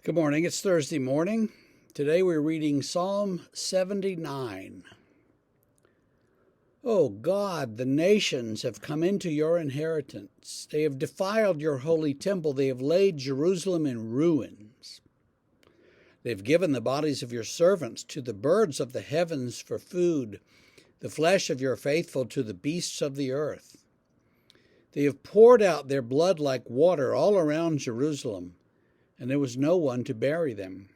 Good morning. It's Thursday morning. Today we're reading Psalm 79. O God, the nations have come into your inheritance. They have defiled your holy temple. They have laid Jerusalem in ruins. They have given the bodies of your servants to the birds of the heavens for food, the flesh of your faithful to the beasts of the earth. They have poured out their blood like water all around Jerusalem, and there was no one to bury them.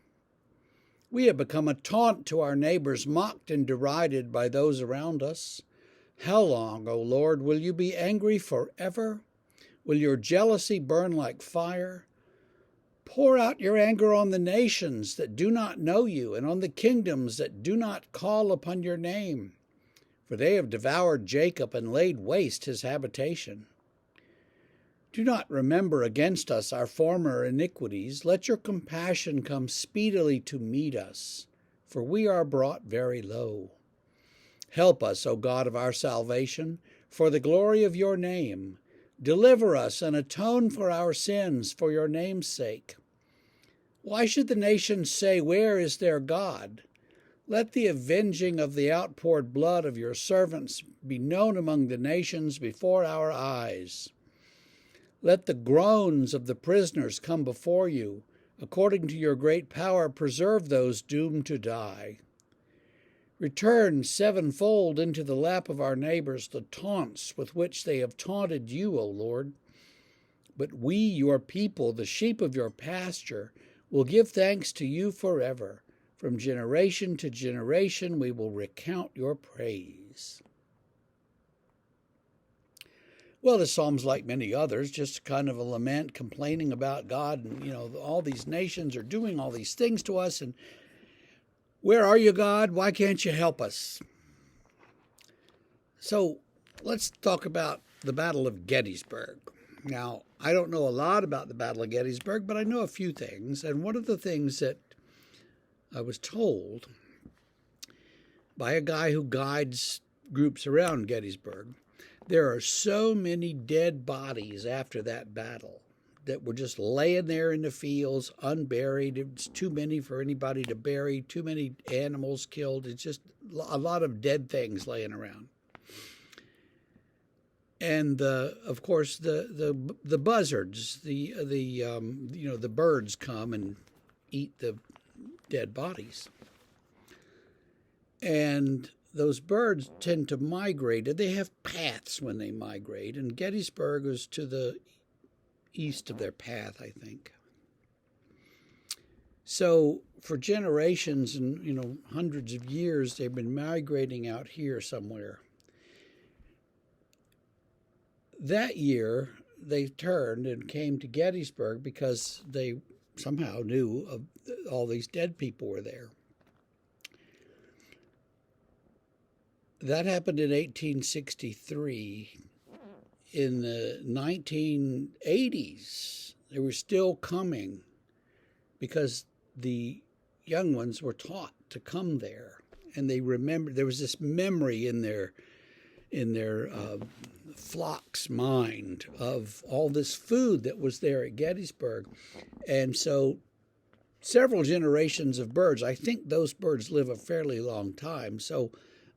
We have become a taunt to our neighbors, mocked and derided by those around us. How long, O Lord, will you be angry forever? Will your jealousy burn like fire? Pour out your anger on the nations that do not know you, and on the kingdoms that do not call upon your name. For they have devoured Jacob and laid waste his habitation. Do not remember against us our former iniquities. Let your compassion come speedily to meet us, for we are brought very low. Help us, O God of our salvation, for the glory of your name. Deliver us and atone for our sins for your name's sake. Why should the nations say, "Where is their God?" Let the avenging of the outpoured blood of your servants be known among the nations before our eyes. Let the groans of the prisoners come before you. According to your great power, preserve those doomed to die. Return sevenfold into the lap of our neighbors the taunts with which they have taunted you, O Lord. But we, your people, the sheep of your pasture, will give thanks to you forever. From generation to generation we will recount your praise. Well, this psalm's like many others, just kind of a lament, complaining about God, and all these nations are doing all these things to us, and where are you, God? Why can't you help us? So let's talk about the Battle of Gettysburg. Now, I don't know a lot about the Battle of Gettysburg, but I know a few things, and one of the things that I was told by a guy who guides groups around Gettysburg, there are so many dead bodies after that battle that were just laying there in the fields, unburied. It's too many for anybody to bury, too many animals killed. It's just a lot of dead things laying around. And of course, the buzzards, the birds come and eat the dead bodies. And those birds tend to migrate, and they have paths when they migrate, and Gettysburg was to the east of their path, I think. So for generations and hundreds of years, they've been migrating out here somewhere. That year, they turned and came to Gettysburg because they somehow knew of all these dead people were there. That happened in 1863. In the 1980s, they were still coming because the young ones were taught to come there, and they remembered. There was this memory in their flock's mind of all this food that was there at Gettysburg, and so several generations of birds. I think those birds live a fairly long time.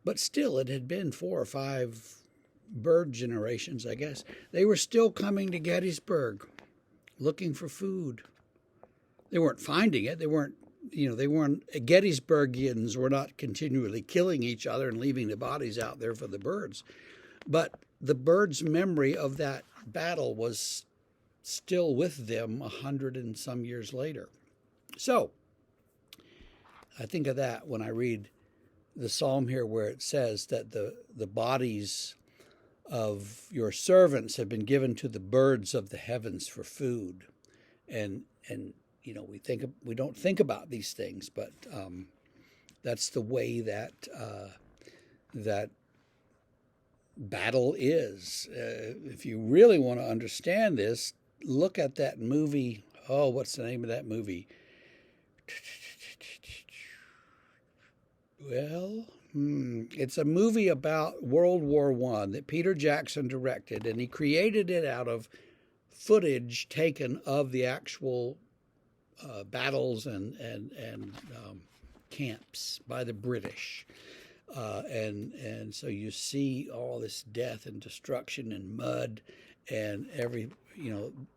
But still, it had been 4 or 5 bird generations, I guess. They were still coming to Gettysburg looking for food. They weren't finding it. They weren't, Gettysburgians were not continually killing each other and leaving the bodies out there for the birds. But the birds' memory of that battle was still with them 100 and some years later. So I think of that when I read the psalm here where it says that the bodies of your servants have been given to the birds of the heavens for food. And we don't think about these things, but that's the way that that battle is. If you really want to understand this, look at that movie. Oh, what's the name of that movie? Well, it's a movie about World War I that Peter Jackson directed, and he created it out of footage taken of the actual battles and camps by the British. And so you see all this death and destruction and mud and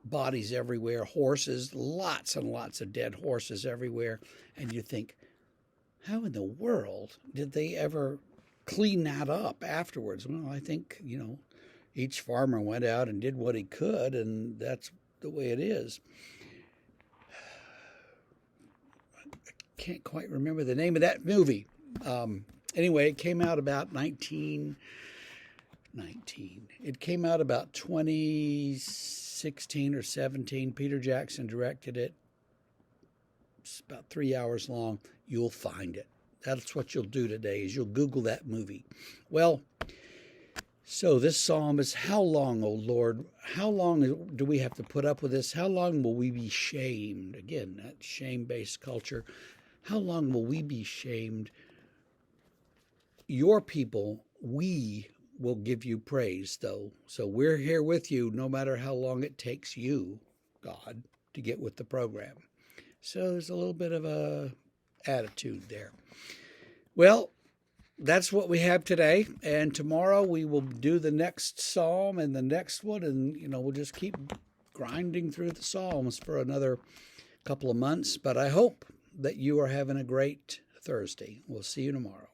bodies everywhere, horses, lots and lots of dead horses everywhere. And you think, how in the world did they ever clean that up afterwards? Well, I think, each farmer went out and did what he could, and that's the way it is. I can't quite remember the name of that movie. Anyway, it came out about 1919. It came out about 2016 or 17. Peter Jackson directed it. It's about 3 hours long. You'll find it. That's what you'll do today, is you'll Google that movie. Well, so this psalm is, how long, O Lord? How long do we have to put up with this? How long will we be shamed? Again, that shame-based culture. How long will we be shamed? Your people, we will give you praise, though. So we're here with you no matter how long it takes you, God, to get with the program. So there's a little bit of a attitude there. Well, that's what we have today. And tomorrow we will do the next psalm and the next one. And, we'll just keep grinding through the psalms for another couple of months. But I hope that you are having a great Thursday. We'll see you tomorrow.